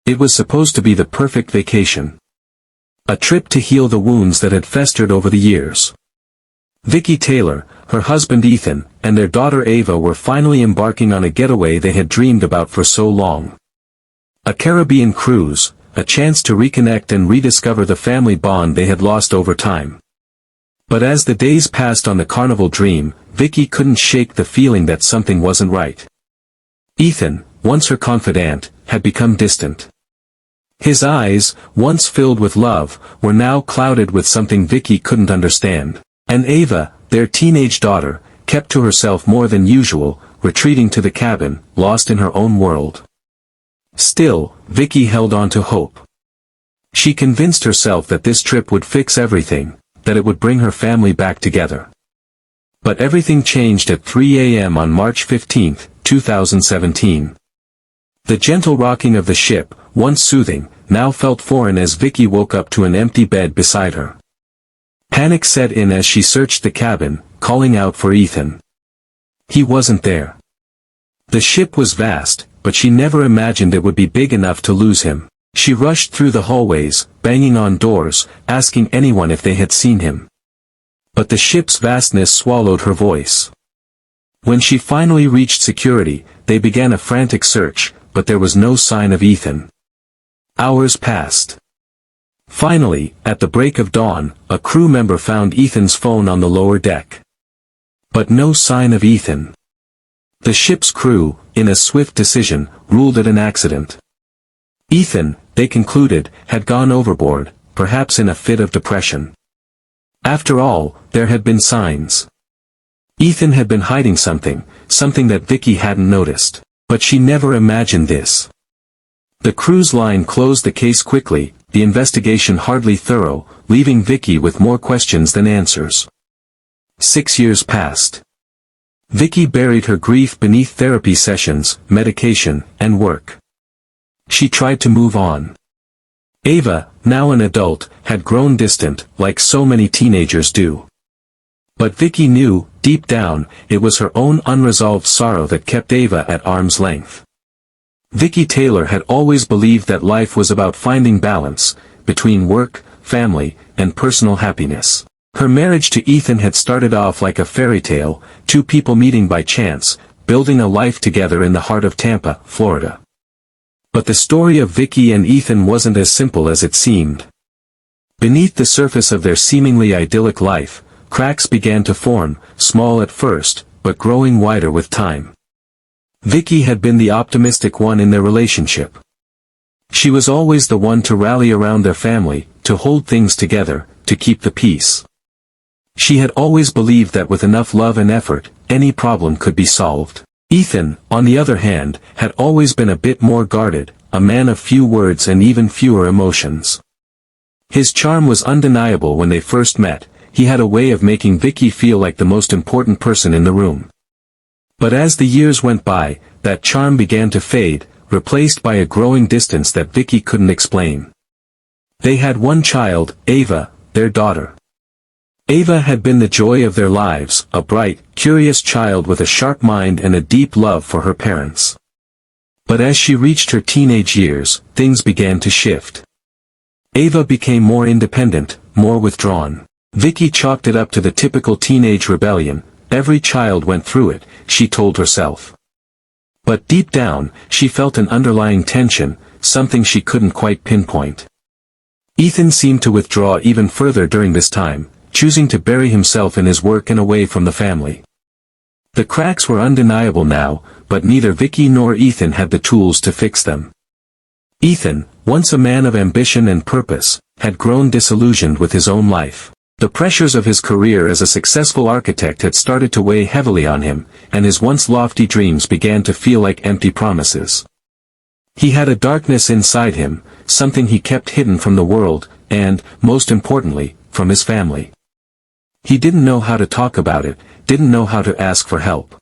It was supposed to be the perfect vacation. A trip to heal the wounds that had festered over the years. Vicky Taylor, her husband Ethan, and their daughter Ava were finally embarking on a getaway they had dreamed about for so long. A Caribbean cruise, a chance to reconnect and rediscover the family bond they had lost over time. But as the days passed on the Carnival dream, Vicky couldn't shake the feeling that something wasn't right. Ethan, once her confidant, had become distant. His eyes, once filled with love, were now clouded with something Vicky couldn't understand. And Ava, their teenage daughter, kept to herself more than usual, retreating to the cabin, lost in her own world. Still, Vicky held on to hope. She convinced herself that this trip would fix everything, that it would bring her family back together. But everything changed at 3 a.m. on March 15, 2017. The gentle rocking of the ship, once soothing, now felt foreign as Vicky woke up to an empty bed beside her. Panic set in as she searched the cabin, calling out for Ethan. He wasn't there. The ship was vast, but she never imagined it would be big enough to lose him. She rushed through the hallways, banging on doors, asking anyone if they had seen him. But the ship's vastness swallowed her voice. When she finally reached security, they began a frantic search, but there was no sign of Ethan. Hours passed. Finally, at the break of dawn, a crew member found Ethan's phone on the lower deck. But no sign of Ethan. The ship's crew, in a swift decision, ruled it an accident. Ethan, they concluded, had gone overboard, perhaps in a fit of depression. After all, there had been signs. Ethan had been hiding something that Vicky hadn't noticed. But she never imagined this. The cruise line closed the case quickly, the investigation hardly thorough, leaving Vicky with more questions than answers. 6 years passed. Vicky buried her grief beneath therapy sessions, medication, and work. She tried to move on. Ava, now an adult, had grown distant, like so many teenagers do. But Vicky knew, deep down, it was her own unresolved sorrow that kept Ava at arm's length. Vicky Taylor had always believed that life was about finding balance, between work, family, and personal happiness. Her marriage to Ethan had started off like a fairy tale, two people meeting by chance, building a life together in the heart of Tampa, Florida. But the story of Vicky and Ethan wasn't as simple as it seemed. Beneath the surface of their seemingly idyllic life, cracks began to form, small at first, but growing wider with time. Vicky had been the optimistic one in their relationship. She was always the one to rally around their family, to hold things together, to keep the peace. She had always believed that with enough love and effort, any problem could be solved. Ethan, on the other hand, had always been a bit more guarded, a man of few words and even fewer emotions. His charm was undeniable when they first met. He had a way of making Vicky feel like the most important person in the room. But as the years went by, that charm began to fade, replaced by a growing distance that Vicky couldn't explain. They had one child, Ava, their daughter. Ava had been the joy of their lives, a bright, curious child with a sharp mind and a deep love for her parents. But as she reached her teenage years, things began to shift. Ava became more independent, more withdrawn. Vicky chalked it up to the typical teenage rebellion. Every child went through it, she told herself. But deep down, she felt an underlying tension, something she couldn't quite pinpoint. Ethan seemed to withdraw even further during this time, choosing to bury himself in his work and away from the family. The cracks were undeniable now, but neither Vicky nor Ethan had the tools to fix them. Ethan, once a man of ambition and purpose, had grown disillusioned with his own life. The pressures of his career as a successful architect had started to weigh heavily on him, and his once lofty dreams began to feel like empty promises. He had a darkness inside him, something he kept hidden from the world, and, most importantly, from his family. He didn't know how to talk about it, didn't know how to ask for help.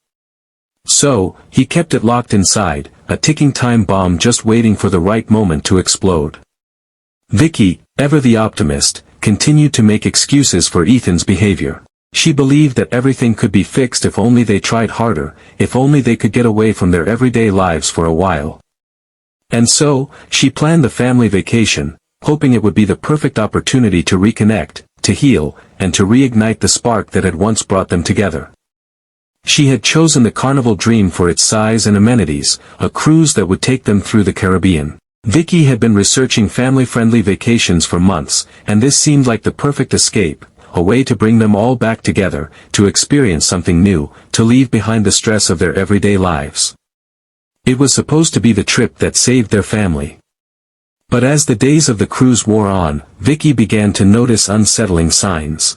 So, he kept it locked inside, a ticking time bomb just waiting for the right moment to explode. Vicky, ever the optimist, continued to make excuses for Ethan's behavior. She believed that everything could be fixed if only they tried harder, if only they could get away from their everyday lives for a while. And so, she planned the family vacation, hoping it would be the perfect opportunity to reconnect, to heal, and to reignite the spark that had once brought them together. She had chosen the Carnival Dream for its size and amenities, a cruise that would take them through the Caribbean. Vicky had been researching family-friendly vacations for months, and this seemed like the perfect escape, a way to bring them all back together, to experience something new, to leave behind the stress of their everyday lives. It was supposed to be the trip that saved their family. But as the days of the cruise wore on, Vicky began to notice unsettling signs.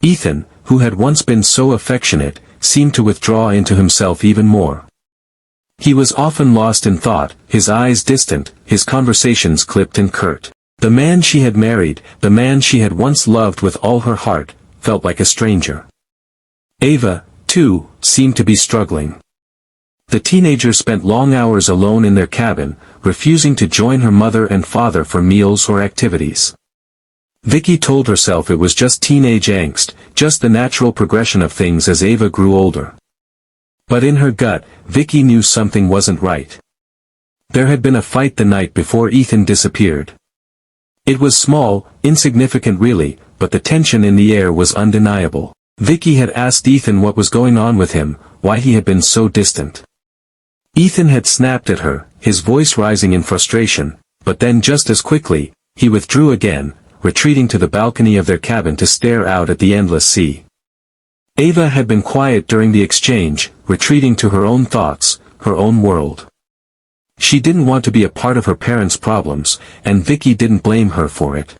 Ethan, who had once been so affectionate, seemed to withdraw into himself even more. He was often lost in thought, his eyes distant, his conversations clipped and curt. The man she had married, the man she had once loved with all her heart, felt like a stranger. Ava, too, seemed to be struggling. The teenager spent long hours alone in their cabin, refusing to join her mother and father for meals or activities. Vicky told herself it was just teenage angst, just the natural progression of things as Ava grew older. But in her gut, Vicky knew something wasn't right. There had been a fight the night before Ethan disappeared. It was small, insignificant really, but the tension in the air was undeniable. Vicky had asked Ethan what was going on with him, why he had been so distant. Ethan had snapped at her, his voice rising in frustration, but then just as quickly, he withdrew again, retreating to the balcony of their cabin to stare out at the endless sea. Ava had been quiet during the exchange, retreating to her own thoughts, her own world. She didn't want to be a part of her parents' problems, and Vicky didn't blame her for it.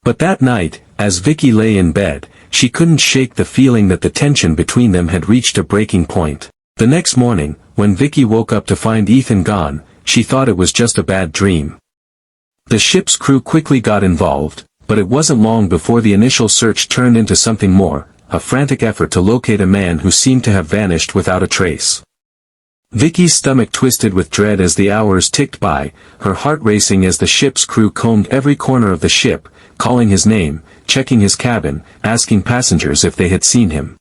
But that night, as Vicky lay in bed, she couldn't shake the feeling that the tension between them had reached a breaking point. The next morning, when Vicky woke up to find Ethan gone, she thought it was just a bad dream. The ship's crew quickly got involved, but it wasn't long before the initial search turned into something more, a frantic effort to locate a man who seemed to have vanished without a trace. Vicky's stomach twisted with dread as the hours ticked by, her heart racing as the ship's crew combed every corner of the ship, calling his name, checking his cabin, asking passengers if they had seen him.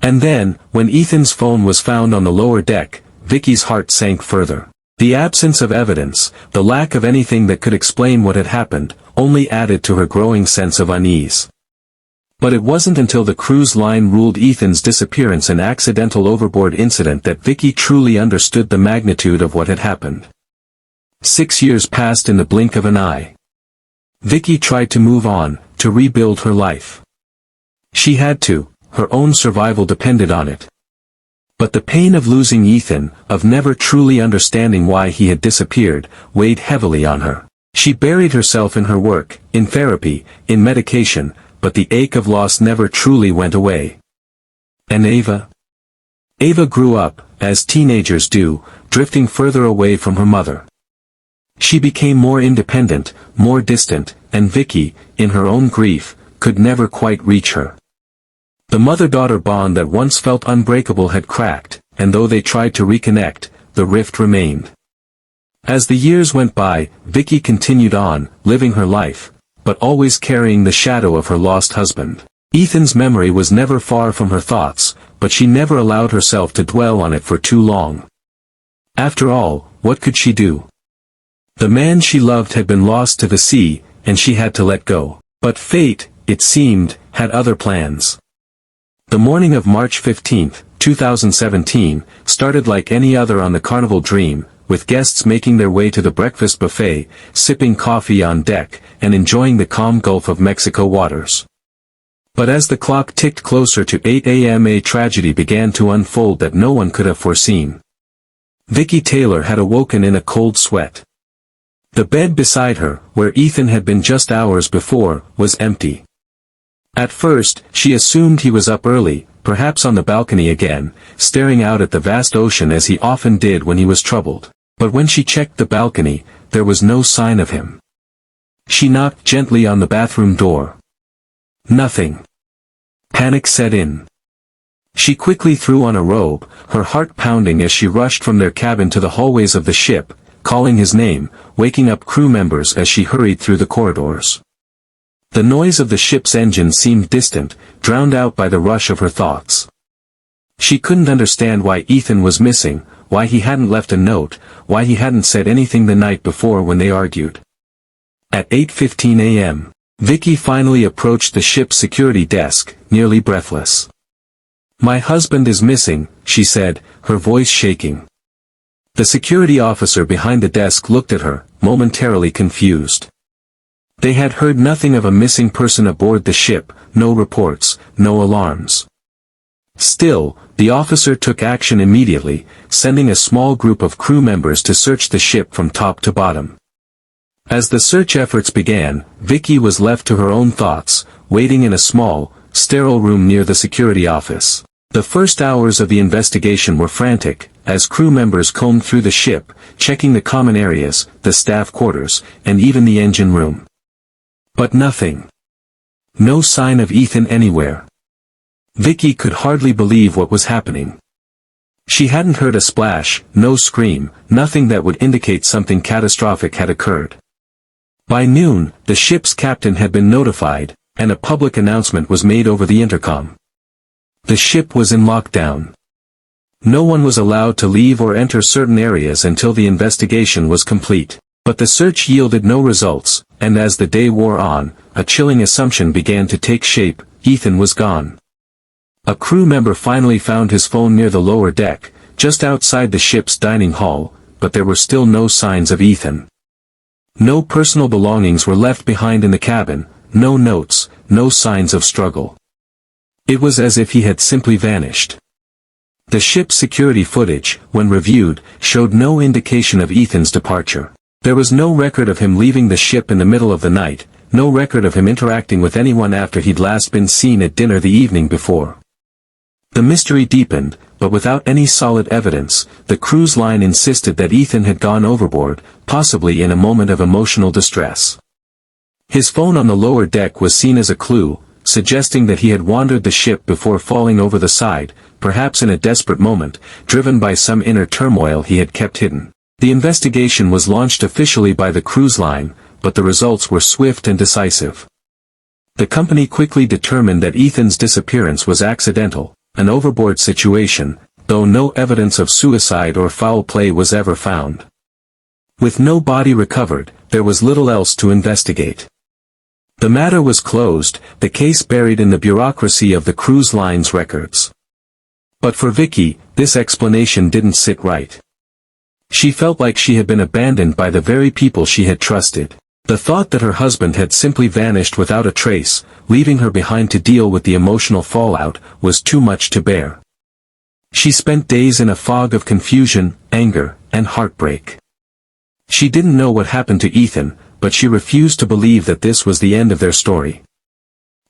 And then, when Ethan's phone was found on the lower deck, Vicky's heart sank further. The absence of evidence, the lack of anything that could explain what had happened, only added to her growing sense of unease. But it wasn't until the cruise line ruled Ethan's disappearance an accidental overboard incident that Vicky truly understood the magnitude of what had happened. 6 years passed in the blink of an eye. Vicky tried to move on, to rebuild her life. She had to, her own survival depended on it. But the pain of losing Ethan, of never truly understanding why he had disappeared, weighed heavily on her. She buried herself in her work, in therapy, in medication, but the ache of loss never truly went away. And Ava? Ava grew up, as teenagers do, drifting further away from her mother. She became more independent, more distant, and Vicky, in her own grief, could never quite reach her. The mother-daughter bond that once felt unbreakable had cracked, and though they tried to reconnect, the rift remained. As the years went by, Vicky continued on, living her life, but always carrying the shadow of her lost husband. Ethan's memory was never far from her thoughts, but she never allowed herself to dwell on it for too long. After all, what could she do? The man she loved had been lost to the sea, and she had to let go. But fate, it seemed, had other plans. The morning of March 15, 2017, started like any other on the Carnival Dream, with guests making their way to the breakfast buffet, sipping coffee on deck, and enjoying the calm Gulf of Mexico waters. But as the clock ticked closer to 8 a.m. a tragedy began to unfold that no one could have foreseen. Vicky Taylor had awoken in a cold sweat. The bed beside her, where Ethan had been just hours before, was empty. At first, she assumed he was up early, perhaps on the balcony again, staring out at the vast ocean as he often did when he was troubled. But when she checked the balcony, there was no sign of him. She knocked gently on the bathroom door. Nothing. Panic set in. She quickly threw on a robe, her heart pounding as she rushed from their cabin to the hallways of the ship, calling his name, waking up crew members as she hurried through the corridors. The noise of the ship's engine seemed distant, drowned out by the rush of her thoughts. She couldn't understand why Ethan was missing, why he hadn't left a note, why he hadn't said anything the night before when they argued. At 8:15 a.m., Vicky finally approached the ship's security desk, nearly breathless. "My husband is missing," she said, her voice shaking. The security officer behind the desk looked at her, momentarily confused. They had heard nothing of a missing person aboard the ship, no reports, no alarms. Still, the officer took action immediately, sending a small group of crew members to search the ship from top to bottom. As the search efforts began, Vicky was left to her own thoughts, waiting in a small, sterile room near the security office. The first hours of the investigation were frantic, as crew members combed through the ship, checking the common areas, the staff quarters, and even the engine room. But nothing. No sign of Ethan anywhere. Vicky could hardly believe what was happening. She hadn't heard a splash, no scream, nothing that would indicate something catastrophic had occurred. By noon, the ship's captain had been notified, and a public announcement was made over the intercom. The ship was in lockdown. No one was allowed to leave or enter certain areas until the investigation was complete. But the search yielded no results, and as the day wore on, a chilling assumption began to take shape: Ethan was gone. A crew member finally found his phone near the lower deck, just outside the ship's dining hall, but there were still no signs of Ethan. No personal belongings were left behind in the cabin, no notes, no signs of struggle. It was as if he had simply vanished. The ship's security footage, when reviewed, showed no indication of Ethan's departure. There was no record of him leaving the ship in the middle of the night, no record of him interacting with anyone after he'd last been seen at dinner the evening before. The mystery deepened, but without any solid evidence. The cruise line insisted that Ethan had gone overboard, possibly in a moment of emotional distress. His phone on the lower deck was seen as a clue, suggesting that he had wandered the ship before falling over the side, perhaps in a desperate moment, driven by some inner turmoil he had kept hidden. The investigation was launched officially by the cruise line, but the results were swift and decisive. The company quickly determined that Ethan's disappearance was accidental, an overboard situation, though no evidence of suicide or foul play was ever found. With no body recovered, there was little else to investigate. The matter was closed, the case buried in the bureaucracy of the cruise line's records. But for Vicky, this explanation didn't sit right. She felt like she had been abandoned by the very people she had trusted. The thought that her husband had simply vanished without a trace, leaving her behind to deal with the emotional fallout, was too much to bear. She spent days in a fog of confusion, anger, and heartbreak. She didn't know what happened to Ethan, but she refused to believe that this was the end of their story.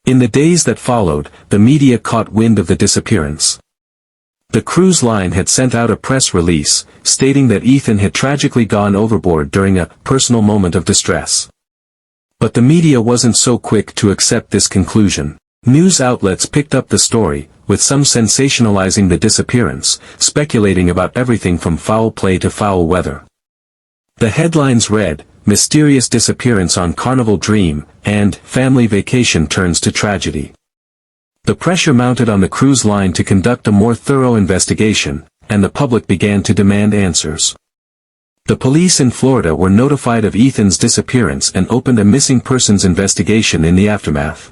In the days that followed, the media caught wind of the disappearance. The cruise line had sent out a press release, stating that Ethan had tragically gone overboard during a personal moment of distress. But the media wasn't so quick to accept this conclusion. News outlets picked up the story, with some sensationalizing the disappearance, speculating about everything from foul play to foul weather. The headlines read, "Mysterious Disappearance on Carnival Dream," and "Family Vacation Turns to Tragedy." The pressure mounted on the cruise line to conduct a more thorough investigation, and the public began to demand answers. The police in Florida were notified of Ethan's disappearance and opened a missing persons investigation in the aftermath.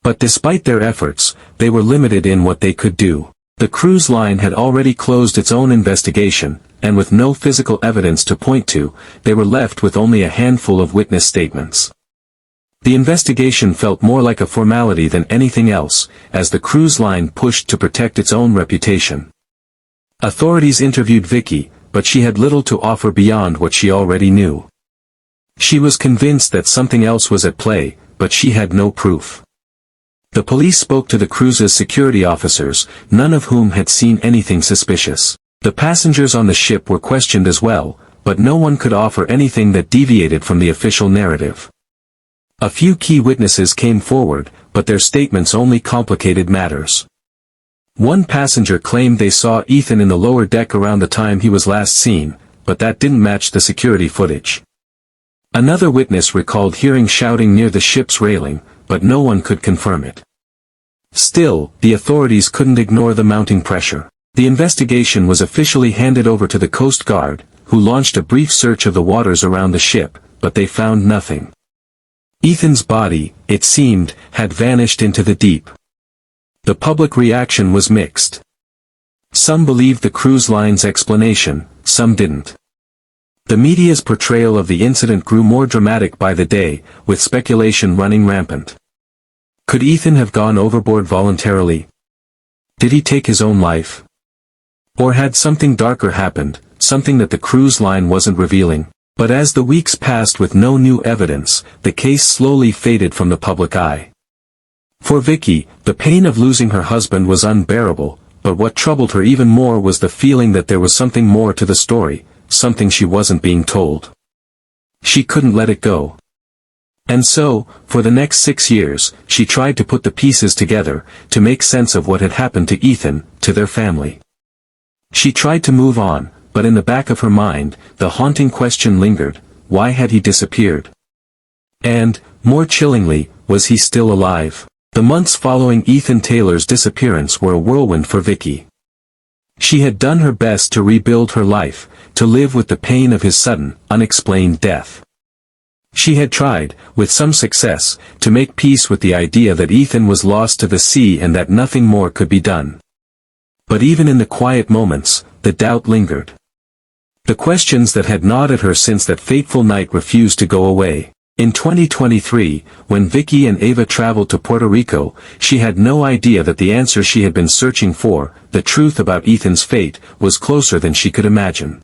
But despite their efforts, they were limited in what they could do. The cruise line had already closed its own investigation, and with no physical evidence to point to, they were left with only a handful of witness statements. The investigation felt more like a formality than anything else, as the cruise line pushed to protect its own reputation. Authorities interviewed Vicky, but she had little to offer beyond what she already knew. She was convinced that something else was at play, but she had no proof. The police spoke to the cruise's security officers, none of whom had seen anything suspicious. The passengers on the ship were questioned as well, but no one could offer anything that deviated from the official narrative. A few key witnesses came forward, but their statements only complicated matters. One passenger claimed they saw Ethan in the lower deck around the time he was last seen, but that didn't match the security footage. Another witness recalled hearing shouting near the ship's railing, but no one could confirm it. Still, the authorities couldn't ignore the mounting pressure. The investigation was officially handed over to the Coast Guard, who launched a brief search of the waters around the ship, but they found nothing. Ethan's body, it seemed, had vanished into the deep. The public reaction was mixed. Some believed the cruise line's explanation, some didn't. The media's portrayal of the incident grew more dramatic by the day, with speculation running rampant. Could Ethan have gone overboard voluntarily? Did he take his own life? Or had something darker happened, something that the cruise line wasn't revealing? But as the weeks passed with no new evidence, the case slowly faded from the public eye. For Vicky, the pain of losing her husband was unbearable, but what troubled her even more was the feeling that there was something more to the story, something she wasn't being told. She couldn't let it go. And so, for the next 6 years, she tried to put the pieces together, to make sense of what had happened to Ethan, to their family. She tried to move on, but in the back of her mind, the haunting question lingered: why had he disappeared? And, more chillingly, was he still alive? The months following Ethan Taylor's disappearance were a whirlwind for Vicky. She had done her best to rebuild her life, to live with the pain of his sudden, unexplained death. She had tried, with some success, to make peace with the idea that Ethan was lost to the sea and that nothing more could be done. But even in the quiet moments, the doubt lingered. The questions that had gnawed at her since that fateful night refused to go away. In 2023, when Vicky and Ava traveled to Puerto Rico, she had no idea that the answer she had been searching for, the truth about Ethan's fate, was closer than she could imagine.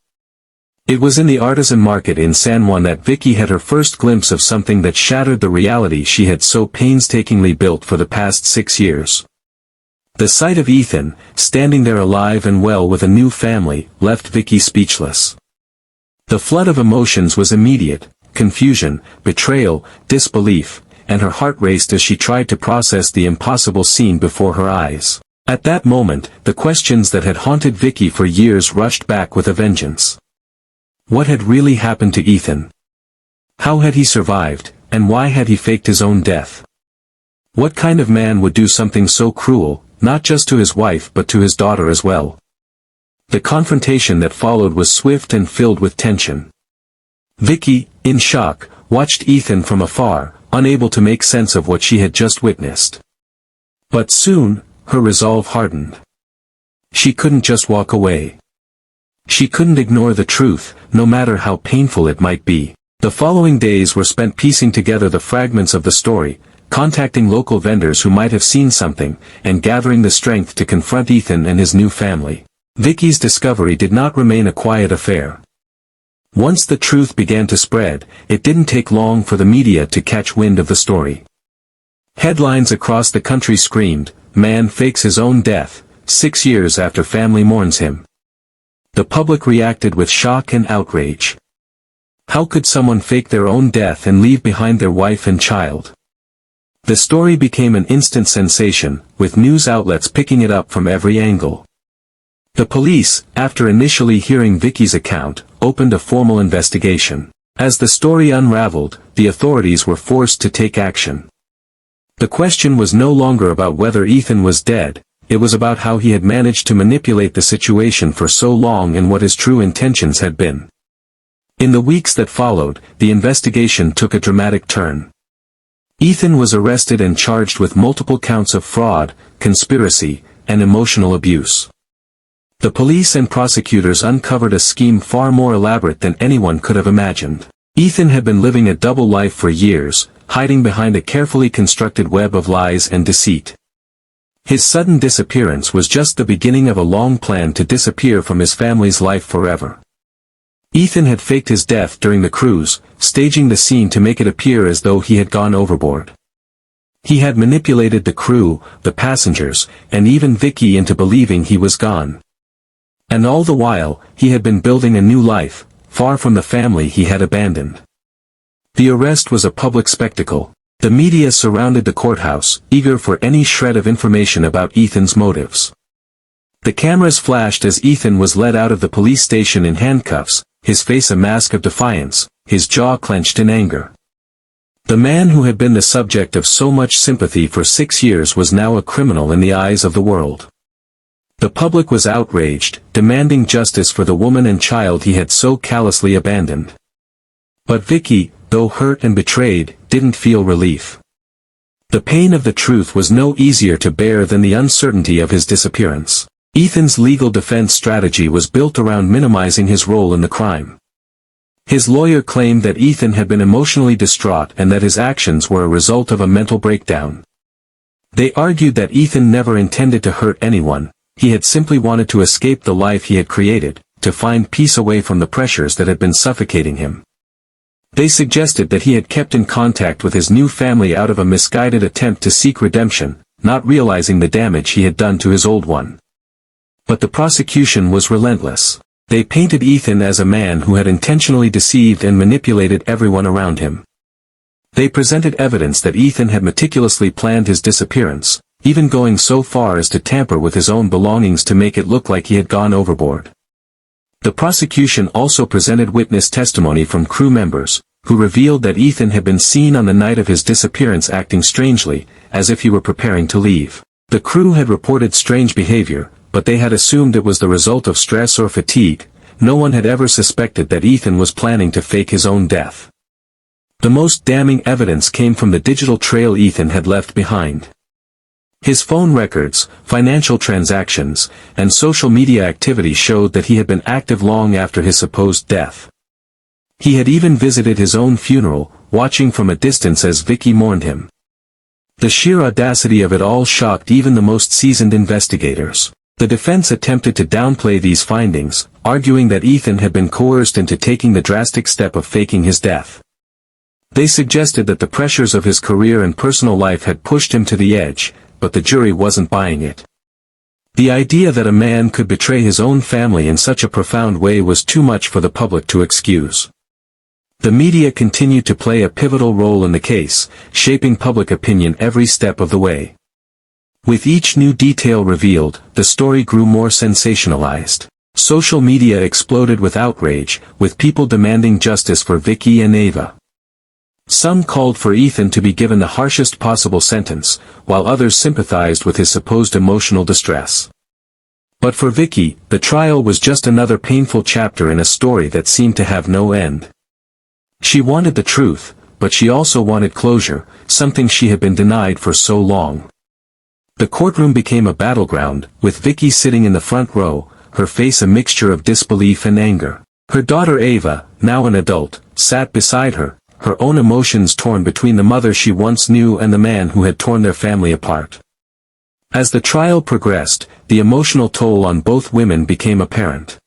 It was in the artisan market in San Juan that Vicky had her first glimpse of something that shattered the reality she had so painstakingly built for the past 6 years. The sight of Ethan, standing there alive and well with a new family, left Vicky speechless. The flood of emotions was immediate: confusion, betrayal, disbelief, and her heart raced as she tried to process the impossible scene before her eyes. At that moment, the questions that had haunted Vicky for years rushed back with a vengeance. What had really happened to Ethan? How had he survived, and why had he faked his own death? What kind of man would do something so cruel, not just to his wife but to his daughter as well? The confrontation that followed was swift and filled with tension. Vicky, in shock, watched Ethan from afar, unable to make sense of what she had just witnessed. But soon, her resolve hardened. She couldn't just walk away. She couldn't ignore the truth, no matter how painful it might be. The following days were spent piecing together the fragments of the story, contacting local vendors who might have seen something, and gathering the strength to confront Ethan and his new family. Vicky's discovery did not remain a quiet affair. Once the truth began to spread, it didn't take long for the media to catch wind of the story. Headlines across the country screamed, "Man fakes his own death, 6 years after family mourns him." The public reacted with shock and outrage. How could someone fake their own death and leave behind their wife and child? The story became an instant sensation, with news outlets picking it up from every angle. The police, after initially hearing Vicky's account, opened a formal investigation. As the story unraveled, the authorities were forced to take action. The question was no longer about whether Ethan was dead, it was about how he had managed to manipulate the situation for so long and what his true intentions had been. In the weeks that followed, the investigation took a dramatic turn. Ethan was arrested and charged with multiple counts of fraud, conspiracy, and emotional abuse. The police and prosecutors uncovered a scheme far more elaborate than anyone could have imagined. Ethan had been living a double life for years, hiding behind a carefully constructed web of lies and deceit. His sudden disappearance was just the beginning of a long plan to disappear from his family's life forever. Ethan had faked his death during the cruise, staging the scene to make it appear as though he had gone overboard. He had manipulated the crew, the passengers, and even Vicky into believing he was gone. And all the while, he had been building a new life, far from the family he had abandoned. The arrest was a public spectacle. The media surrounded the courthouse, eager for any shred of information about Ethan's motives. The cameras flashed as Ethan was led out of the police station in handcuffs, his face a mask of defiance, his jaw clenched in anger. The man who had been the subject of so much sympathy for 6 years was now a criminal in the eyes of the world. The public was outraged, demanding justice for the woman and child he had so callously abandoned. But Vicky, though hurt and betrayed, didn't feel relief. The pain of the truth was no easier to bear than the uncertainty of his disappearance. Ethan's legal defense strategy was built around minimizing his role in the crime. His lawyer claimed that Ethan had been emotionally distraught and that his actions were a result of a mental breakdown. They argued that Ethan never intended to hurt anyone, he had simply wanted to escape the life he had created, to find peace away from the pressures that had been suffocating him. They suggested that he had kept in contact with his new family out of a misguided attempt to seek redemption, not realizing the damage he had done to his old one. But the prosecution was relentless. They painted Ethan as a man who had intentionally deceived and manipulated everyone around him. They presented evidence that Ethan had meticulously planned his disappearance, even going so far as to tamper with his own belongings to make it look like he had gone overboard. The prosecution also presented witness testimony from crew members, who revealed that Ethan had been seen on the night of his disappearance acting strangely, as if he were preparing to leave. The crew had reported strange behavior, but they had assumed it was the result of stress or fatigue. No one had ever suspected that Ethan was planning to fake his own death. The most damning evidence came from the digital trail Ethan had left behind. His phone records, financial transactions, and social media activity showed that he had been active long after his supposed death. He had even visited his own funeral, watching from a distance as Vicky mourned him. The sheer audacity of it all shocked even the most seasoned investigators. The defense attempted to downplay these findings, arguing that Ethan had been coerced into taking the drastic step of faking his death. They suggested that the pressures of his career and personal life had pushed him to the edge, but the jury wasn't buying it. The idea that a man could betray his own family in such a profound way was too much for the public to excuse. The media continued to play a pivotal role in the case, shaping public opinion every step of the way. With each new detail revealed, the story grew more sensationalized. Social media exploded with outrage, with people demanding justice for Vicky and Ava. Some called for Ethan to be given the harshest possible sentence, while others sympathized with his supposed emotional distress. But for Vicky, the trial was just another painful chapter in a story that seemed to have no end. She wanted the truth, but she also wanted closure, something she had been denied for so long. The courtroom became a battleground, with Vicky sitting in the front row, her face a mixture of disbelief and anger. Her daughter Ava, now an adult, sat beside her, her own emotions torn between the mother she once knew and the man who had torn their family apart. As the trial progressed, the emotional toll on both women became apparent.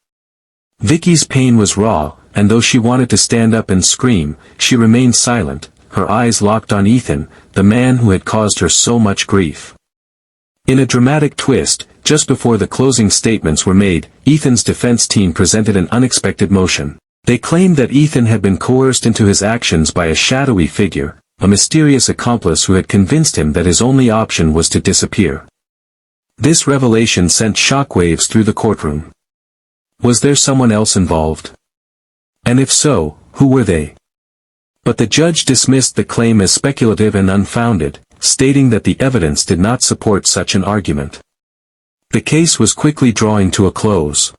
Vicky's pain was raw, and though she wanted to stand up and scream, she remained silent, her eyes locked on Ethan, the man who had caused her so much grief. In a dramatic twist, just before the closing statements were made, Ethan's defense team presented an unexpected motion. They claimed that Ethan had been coerced into his actions by a shadowy figure, a mysterious accomplice who had convinced him that his only option was to disappear. This revelation sent shockwaves through the courtroom. Was there someone else involved? And if so, who were they? But the judge dismissed the claim as speculative and unfounded, stating that the evidence did not support such an argument. The case was quickly drawing to a close.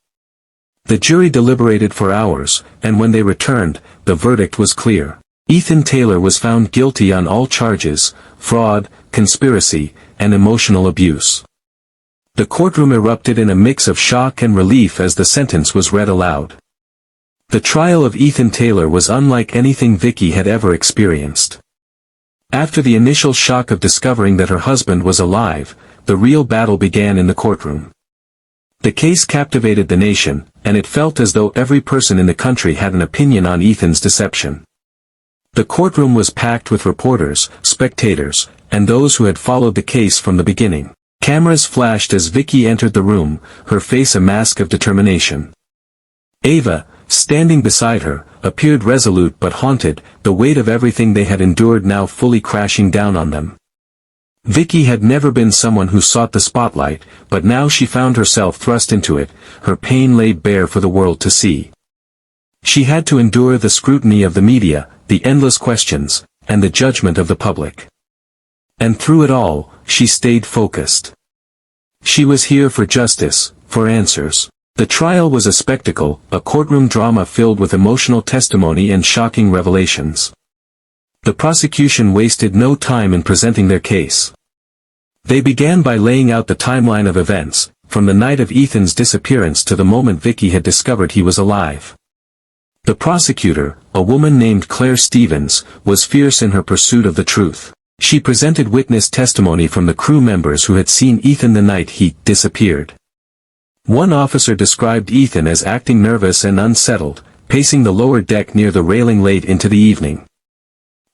The jury deliberated for hours, and when they returned, the verdict was clear. Ethan Taylor was found guilty on all charges: fraud, conspiracy, and emotional abuse. The courtroom erupted in a mix of shock and relief as the sentence was read aloud. The trial of Ethan Taylor was unlike anything Vicky had ever experienced. After the initial shock of discovering that her husband was alive, the real battle began in the courtroom. The case captivated the nation, and it felt as though every person in the country had an opinion on Ethan's deception. The courtroom was packed with reporters, spectators, and those who had followed the case from the beginning. Cameras flashed as Vicky entered the room, her face a mask of determination. Ava, standing beside her, appeared resolute but haunted, the weight of everything they had endured now fully crashing down on them. Vicky had never been someone who sought the spotlight, but now she found herself thrust into it, her pain laid bare for the world to see. She had to endure the scrutiny of the media, the endless questions, and the judgment of the public. And through it all, she stayed focused. She was here for justice, for answers. The trial was a spectacle, a courtroom drama filled with emotional testimony and shocking revelations. The prosecution wasted no time in presenting their case. They began by laying out the timeline of events, from the night of Ethan's disappearance to the moment Vicky had discovered he was alive. The prosecutor, a woman named Claire Stevens, was fierce in her pursuit of the truth. She presented witness testimony from the crew members who had seen Ethan the night he disappeared. One officer described Ethan as acting nervous and unsettled, pacing the lower deck near the railing late into the evening.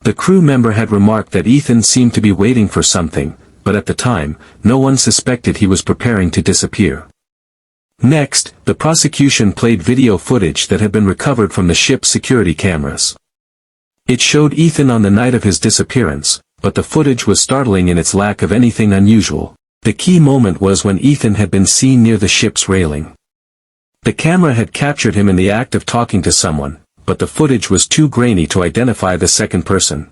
The crew member had remarked that Ethan seemed to be waiting for something, but at the time, no one suspected he was preparing to disappear. Next, the prosecution played video footage that had been recovered from the ship's security cameras. It showed Ethan on the night of his disappearance, but the footage was startling in its lack of anything unusual. The key moment was when Ethan had been seen near the ship's railing. The camera had captured him in the act of talking to someone, but the footage was too grainy to identify the second person.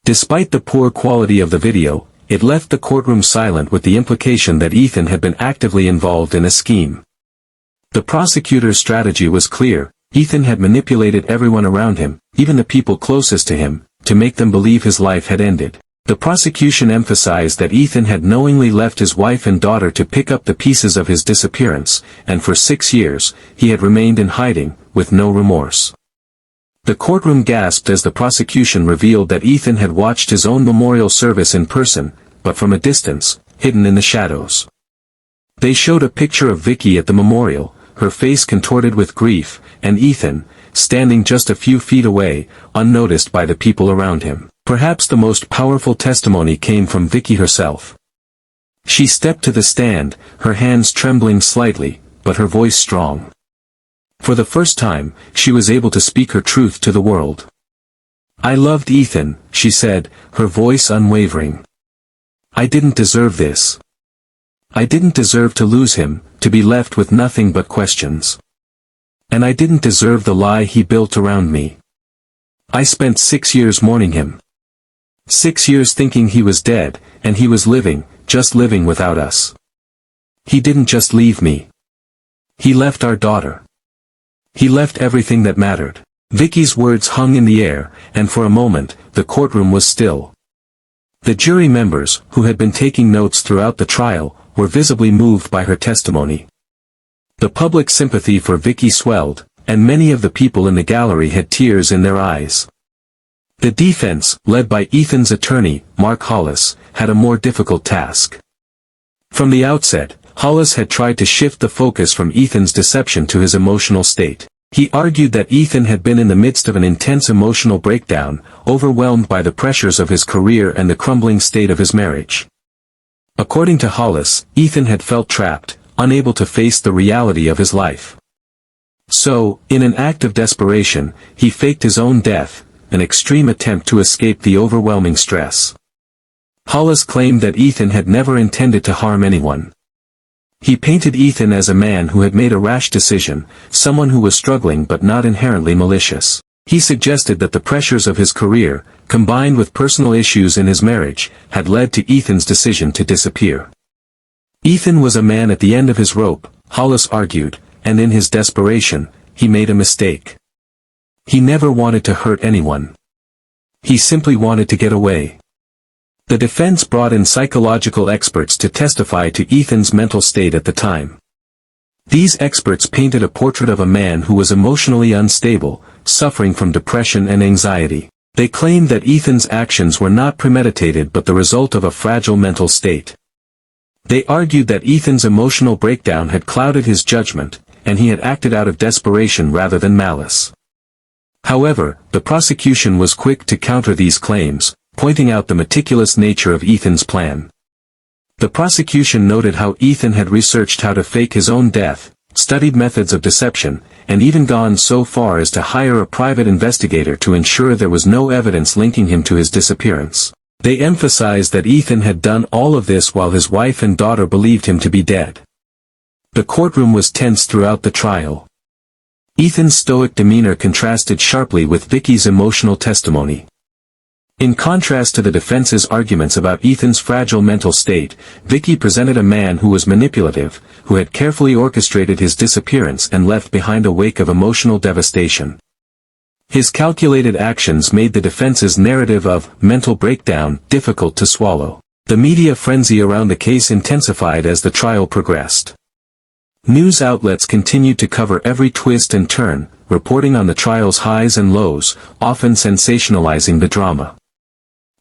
Despite the poor quality of the video, it left the courtroom silent with the implication that Ethan had been actively involved in a scheme. The prosecutor's strategy was clear: Ethan had manipulated everyone around him, even the people closest to him, to make them believe his life had ended. The prosecution emphasized that Ethan had knowingly left his wife and daughter to pick up the pieces of his disappearance, and for 6 years, he had remained in hiding, with no remorse. The courtroom gasped as the prosecution revealed that Ethan had watched his own memorial service in person, but from a distance, hidden in the shadows. They showed a picture of Vicky at the memorial, her face contorted with grief, and Ethan, standing just a few feet away, unnoticed by the people around him. Perhaps the most powerful testimony came from Vicky herself. She stepped to the stand, her hands trembling slightly, but her voice strong. For the first time, she was able to speak her truth to the world. "I loved Ethan," she said, her voice unwavering. "I didn't deserve this. I didn't deserve to lose him, to be left with nothing but questions. And I didn't deserve the lie he built around me. I spent 6 years mourning him. 6 years thinking he was dead, and he was living, just living without us. He didn't just leave me. He left our daughter. He left everything that mattered." Vicky's words hung in the air, and for a moment, the courtroom was still. The jury members, who had been taking notes throughout the trial, were visibly moved by her testimony. The public sympathy for Vicky swelled, and many of the people in the gallery had tears in their eyes. The defense, led by Ethan's attorney, Mark Hollis, had a more difficult task. From the outset, Hollis had tried to shift the focus from Ethan's deception to his emotional state. He argued that Ethan had been in the midst of an intense emotional breakdown, overwhelmed by the pressures of his career and the crumbling state of his marriage. According to Hollis, Ethan had felt trapped, unable to face the reality of his life. So, in an act of desperation, he faked his own death, an extreme attempt to escape the overwhelming stress. Hollis claimed that Ethan had never intended to harm anyone. He painted Ethan as a man who had made a rash decision, someone who was struggling but not inherently malicious. He suggested that the pressures of his career, combined with personal issues in his marriage, had led to Ethan's decision to disappear. Ethan was a man at the end of his rope, Hollis argued, and in his desperation, he made a mistake. He never wanted to hurt anyone. He simply wanted to get away. The defense brought in psychological experts to testify to Ethan's mental state at the time. These experts painted a portrait of a man who was emotionally unstable, suffering from depression and anxiety. They claimed that Ethan's actions were not premeditated but the result of a fragile mental state. They argued that Ethan's emotional breakdown had clouded his judgment, and he had acted out of desperation rather than malice. However, the prosecution was quick to counter these claims, pointing out the meticulous nature of Ethan's plan. The prosecution noted how Ethan had researched how to fake his own death, studied methods of deception, and even gone so far as to hire a private investigator to ensure there was no evidence linking him to his disappearance. They emphasized that Ethan had done all of this while his wife and daughter believed him to be dead. The courtroom was tense throughout the trial. Ethan's stoic demeanor contrasted sharply with Vicky's emotional testimony. In contrast to the defense's arguments about Ethan's fragile mental state, Vicky presented a man who was manipulative, who had carefully orchestrated his disappearance and left behind a wake of emotional devastation. His calculated actions made the defense's narrative of mental breakdown difficult to swallow. The media frenzy around the case intensified as the trial progressed. News outlets continued to cover every twist and turn, reporting on the trial's highs and lows, often sensationalizing the drama.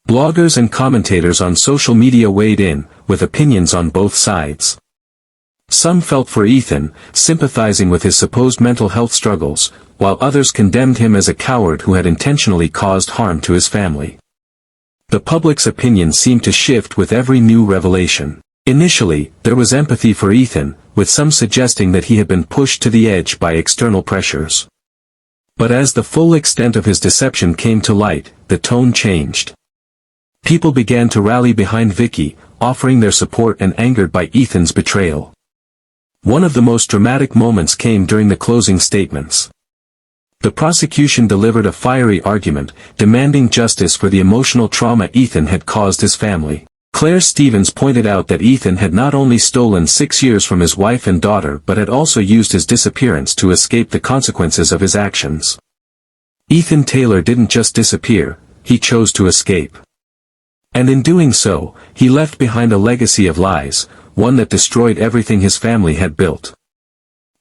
Bloggers and commentators on social media weighed in, with opinions on both sides. Some felt for Ethan, sympathizing with his supposed mental health struggles, while others condemned him as a coward who had intentionally caused harm to his family. The public's opinion seemed to shift with every new revelation. Initially, there was empathy for Ethan, with some suggesting that he had been pushed to the edge by external pressures. But as the full extent of his deception came to light, the tone changed. People began to rally behind Vicky, offering their support and angered by Ethan's betrayal. One of the most dramatic moments came during the closing statements. The prosecution delivered a fiery argument, demanding justice for the emotional trauma Ethan had caused his family. Claire Stevens pointed out that Ethan had not only stolen 6 years from his wife and daughter but had also used his disappearance to escape the consequences of his actions. Ethan Taylor didn't just disappear, he chose to escape. And in doing so, he left behind a legacy of lies, one that destroyed everything his family had built.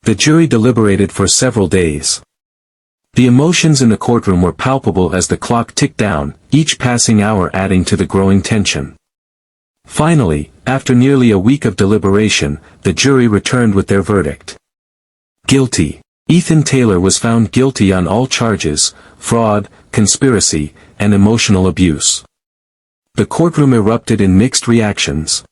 The jury deliberated for several days. The emotions in the courtroom were palpable as the clock ticked down, each passing hour adding to the growing tension. Finally, after nearly a week of deliberation, the jury returned with their verdict. Guilty. Ethan Taylor was found guilty on all charges: fraud, conspiracy, and emotional abuse. The courtroom erupted in mixed reactions.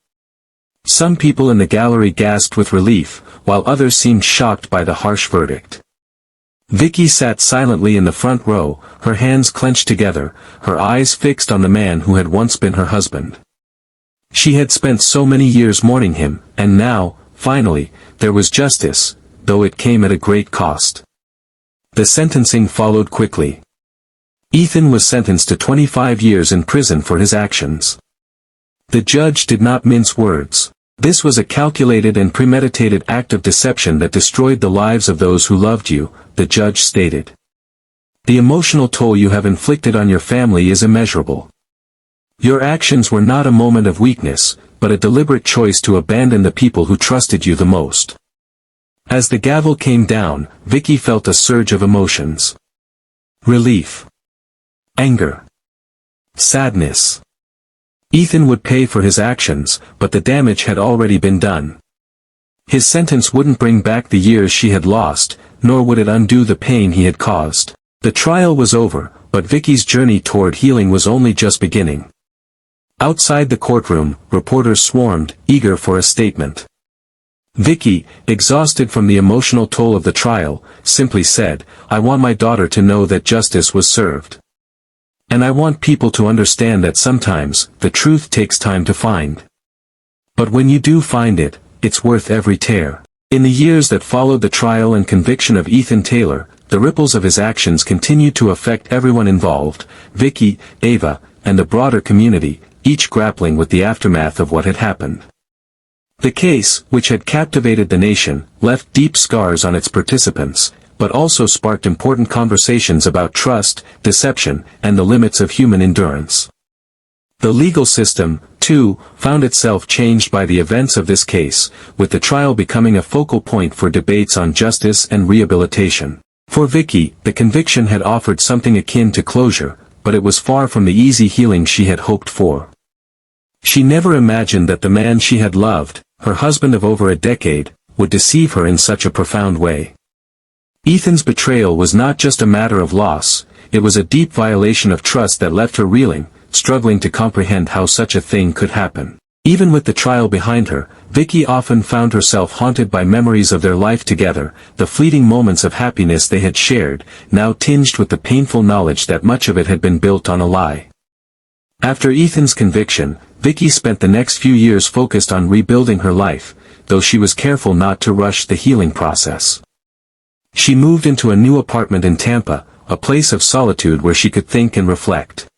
Some people in the gallery gasped with relief, while others seemed shocked by the harsh verdict. Vicky sat silently in the front row, her hands clenched together, her eyes fixed on the man who had once been her husband. She had spent so many years mourning him, and now, finally, there was justice, though it came at a great cost. The sentencing followed quickly. Ethan was sentenced to 25 years in prison for his actions. The judge did not mince words. This was a calculated and premeditated act of deception that destroyed the lives of those who loved you, the judge stated. The emotional toll you have inflicted on your family is immeasurable. Your actions were not a moment of weakness, but a deliberate choice to abandon the people who trusted you the most. As the gavel came down, Vicky felt a surge of emotions. Relief. Anger. Sadness. Ethan would pay for his actions, but the damage had already been done. His sentence wouldn't bring back the years she had lost, nor would it undo the pain he had caused. The trial was over, but Vicky's journey toward healing was only just beginning. Outside the courtroom, reporters swarmed, eager for a statement. Vicky, exhausted from the emotional toll of the trial, simply said, "I want my daughter to know that justice was served. And I want people to understand that sometimes, the truth takes time to find. But when you do find it, it's worth every tear." In the years that followed the trial and conviction of Ethan Taylor, the ripples of his actions continued to affect everyone involved: Vicky, Ava, and the broader community, each grappling with the aftermath of what had happened. The case, which had captivated the nation, left deep scars on its participants, but also sparked important conversations about trust, deception, and the limits of human endurance. The legal system, too, found itself changed by the events of this case, with the trial becoming a focal point for debates on justice and rehabilitation. For Vicky, the conviction had offered something akin to closure, but it was far from the easy healing she had hoped for. She never imagined that the man she had loved, her husband of over a decade, would deceive her in such a profound way. Ethan's betrayal was not just a matter of loss, it was a deep violation of trust that left her reeling, struggling to comprehend how such a thing could happen. Even with the trial behind her, Vicky often found herself haunted by memories of their life together, the fleeting moments of happiness they had shared, now tinged with the painful knowledge that much of it had been built on a lie. After Ethan's conviction, Vicky spent the next few years focused on rebuilding her life, though she was careful not to rush the healing process. She moved into a new apartment in Tampa, a place of solitude where she could think and reflect.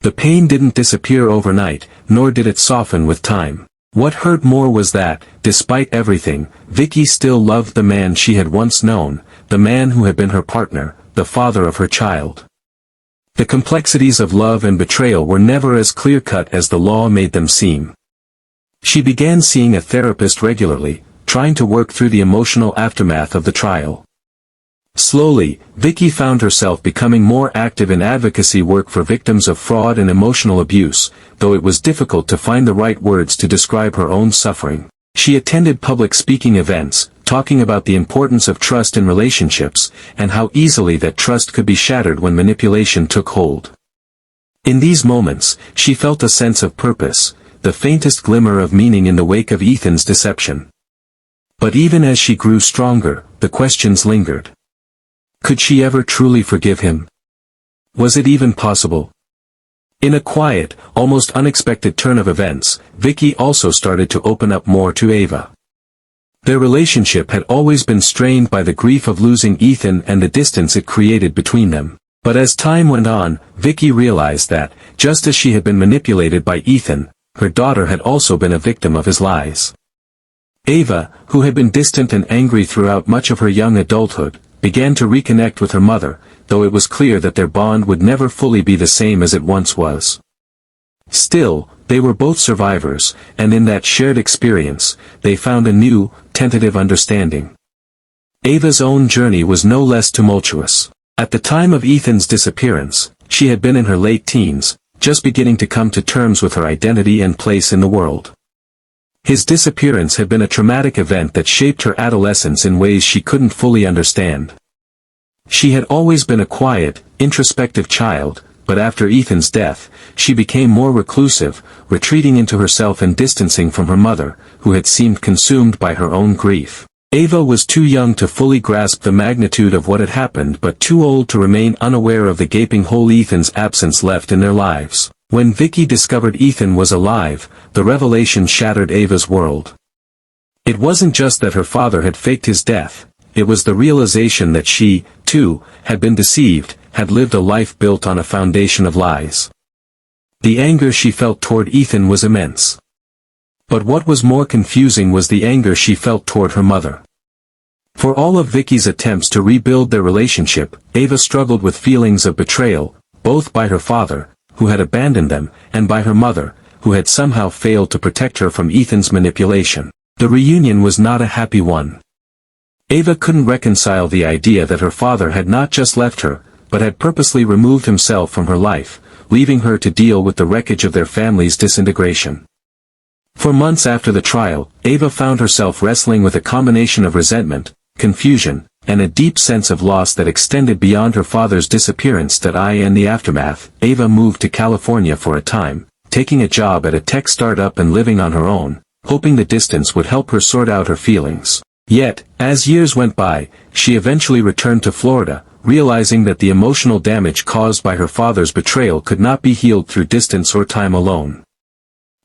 The pain didn't disappear overnight, nor did it soften with time. What hurt more was that, despite everything, Vicky still loved the man she had once known, the man who had been her partner, the father of her child. The complexities of love and betrayal were never as clear-cut as the law made them seem. She began seeing a therapist regularly, trying to work through the emotional aftermath of the trial. Slowly, Vicky found herself becoming more active in advocacy work for victims of fraud and emotional abuse, though it was difficult to find the right words to describe her own suffering. She attended public speaking events, talking about the importance of trust in relationships, and how easily that trust could be shattered when manipulation took hold. In these moments, she felt a sense of purpose, the faintest glimmer of meaning in the wake of Ethan's deception. But even as she grew stronger, the questions lingered. Could she ever truly forgive him? Was it even possible? In a quiet, almost unexpected turn of events, Vicky also started to open up more to Ava. Their relationship had always been strained by the grief of losing Ethan and the distance it created between them. But as time went on, Vicky realized that, just as she had been manipulated by Ethan, her daughter had also been a victim of his lies. Ava, who had been distant and angry throughout much of her young adulthood, began to reconnect with her mother, though it was clear that their bond would never fully be the same as it once was. Still, they were both survivors, and in that shared experience, they found a new, tentative understanding. Ava's own journey was no less tumultuous. At the time of Ethan's disappearance, she had been in her late teens, just beginning to come to terms with her identity and place in the world. His disappearance had been a traumatic event that shaped her adolescence in ways she couldn't fully understand. She had always been a quiet, introspective child, but after Ethan's death, she became more reclusive, retreating into herself and distancing from her mother, who had seemed consumed by her own grief. Ava was too young to fully grasp the magnitude of what had happened but too old to remain unaware of the gaping hole Ethan's absence left in their lives. When Vicky discovered Ethan was alive, the revelation shattered Ava's world. It wasn't just that her father had faked his death, it was the realization that she, too, had been deceived, had lived a life built on a foundation of lies. The anger she felt toward Ethan was immense. But what was more confusing was the anger she felt toward her mother. For all of Vicky's attempts to rebuild their relationship, Ava struggled with feelings of betrayal, both by her father, who had abandoned them, and by her mother, who had somehow failed to protect her from Ethan's manipulation. The reunion was not a happy one. Ava couldn't reconcile the idea that her father had not just left her, but had purposely removed himself from her life, leaving her to deal with the wreckage of their family's disintegration. For months after the trial, Ava found herself wrestling with a combination of resentment, confusion, and a deep sense of loss that extended beyond her father's disappearance. In the aftermath, Ava moved to California for a time, taking a job at a tech startup and living on her own, hoping the distance would help her sort out her feelings. Yet, as years went by, she eventually returned to Florida, realizing that the emotional damage caused by her father's betrayal could not be healed through distance or time alone.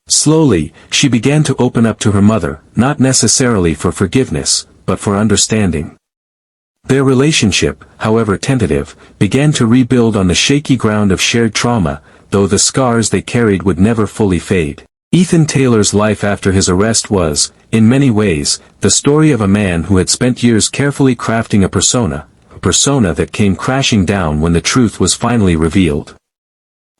Slowly, she began to open up to her mother, not necessarily for forgiveness, but for understanding. Their relationship, however tentative, began to rebuild on the shaky ground of shared trauma, though the scars they carried would never fully fade. Ethan Taylor's life after his arrest was, in many ways, the story of a man who had spent years carefully crafting a persona that came crashing down when the truth was finally revealed.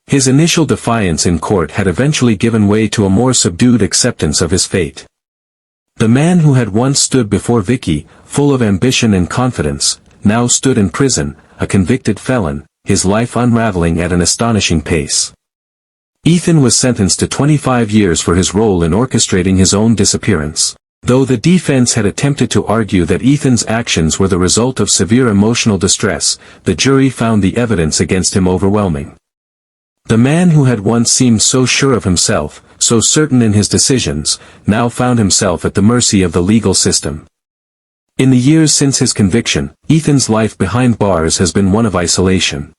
His initial defiance in court had eventually given way to a more subdued acceptance of his fate. The man who had once stood before Vicky, full of ambition and confidence, now stood in prison, a convicted felon, his life unraveling at an astonishing pace. Ethan was sentenced to 25 years for his role in orchestrating his own disappearance. Though the defense had attempted to argue that Ethan's actions were the result of severe emotional distress, the jury found the evidence against him overwhelming. The man who had once seemed so sure of himself, so certain in his decisions, now found himself at the mercy of the legal system. In the years since his conviction, Ethan's life behind bars has been one of isolation.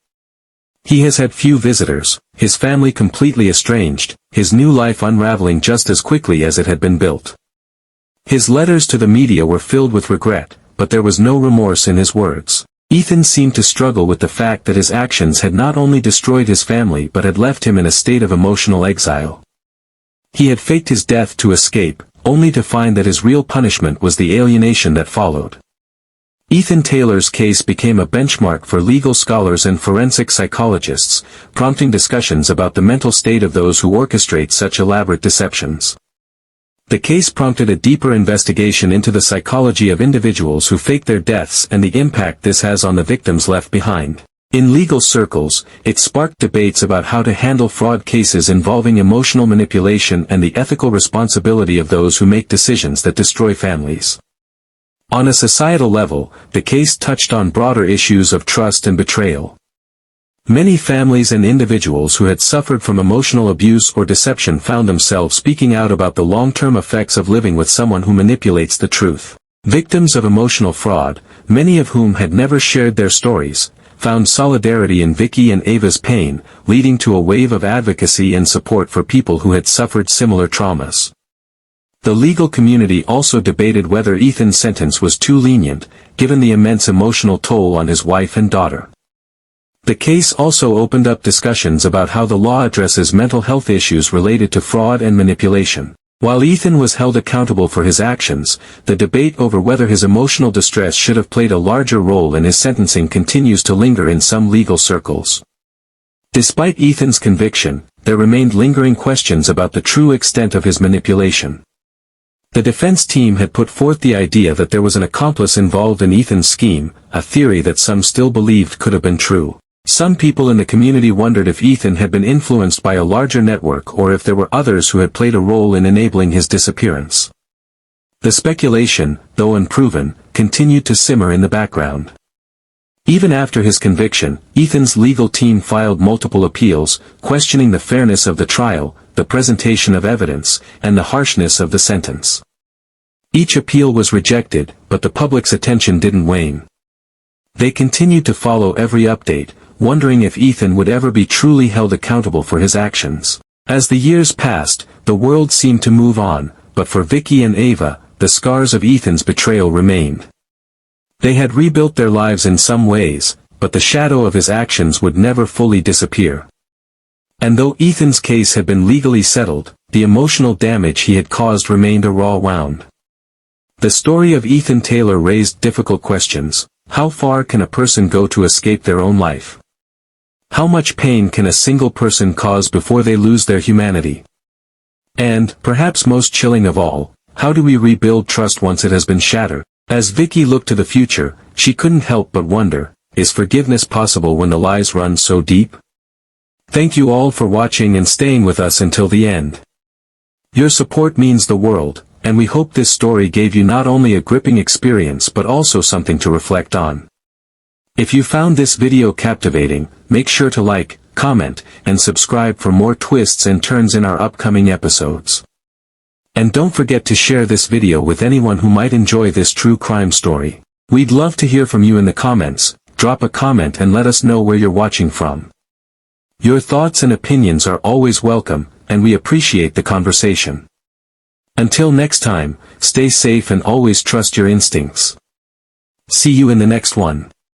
He has had few visitors, his family completely estranged, his new life unraveling just as quickly as it had been built. His letters to the media were filled with regret, but there was no remorse in his words. Ethan seemed to struggle with the fact that his actions had not only destroyed his family but had left him in a state of emotional exile. He had faked his death to escape, only to find that his real punishment was the alienation that followed. Ethan Taylor's case became a benchmark for legal scholars and forensic psychologists, prompting discussions about the mental state of those who orchestrate such elaborate deceptions. The case prompted a deeper investigation into the psychology of individuals who fake their deaths and the impact this has on the victims left behind. In legal circles, it sparked debates about how to handle fraud cases involving emotional manipulation and the ethical responsibility of those who make decisions that destroy families. On a societal level, the case touched on broader issues of trust and betrayal. Many families and individuals who had suffered from emotional abuse or deception found themselves speaking out about the long-term effects of living with someone who manipulates the truth. Victims of emotional fraud, many of whom had never shared their stories, found solidarity in Vicky and Ava's pain, leading to a wave of advocacy and support for people who had suffered similar traumas. The legal community also debated whether Ethan's sentence was too lenient, given the immense emotional toll on his wife and daughter. The case also opened up discussions about how the law addresses mental health issues related to fraud and manipulation. While Ethan was held accountable for his actions, the debate over whether his emotional distress should have played a larger role in his sentencing continues to linger in some legal circles. Despite Ethan's conviction, there remained lingering questions about the true extent of his manipulation. The defense team had put forth the idea that there was an accomplice involved in Ethan's scheme, a theory that some still believed could have been true. Some people in the community wondered if Ethan had been influenced by a larger network or if there were others who had played a role in enabling his disappearance. The speculation, though unproven, continued to simmer in the background. Even after his conviction, Ethan's legal team filed multiple appeals, questioning the fairness of the trial, the presentation of evidence, and the harshness of the sentence. Each appeal was rejected, but the public's attention didn't wane. They continued to follow every update, wondering if Ethan would ever be truly held accountable for his actions. As the years passed, the world seemed to move on, but for Vicky and Ava, the scars of Ethan's betrayal remained. They had rebuilt their lives in some ways, but the shadow of his actions would never fully disappear. And though Ethan's case had been legally settled, the emotional damage he had caused remained a raw wound. The story of Ethan Taylor raised difficult questions. How far can a person go to escape their own life? How much pain can a single person cause before they lose their humanity? And, perhaps most chilling of all, how do we rebuild trust once it has been shattered? As Vicky looked to the future, she couldn't help but wonder, is forgiveness possible when the lies run so deep? Thank you all for watching and staying with us until the end. Your support means the world, and we hope this story gave you not only a gripping experience but also something to reflect on. If you found this video captivating, make sure to like, comment, and subscribe for more twists and turns in our upcoming episodes. And don't forget to share this video with anyone who might enjoy this true crime story. We'd love to hear from you in the comments. Drop a comment and let us know where you're watching from. Your thoughts and opinions are always welcome, and we appreciate the conversation. Until next time, stay safe and always trust your instincts. See you in the next one.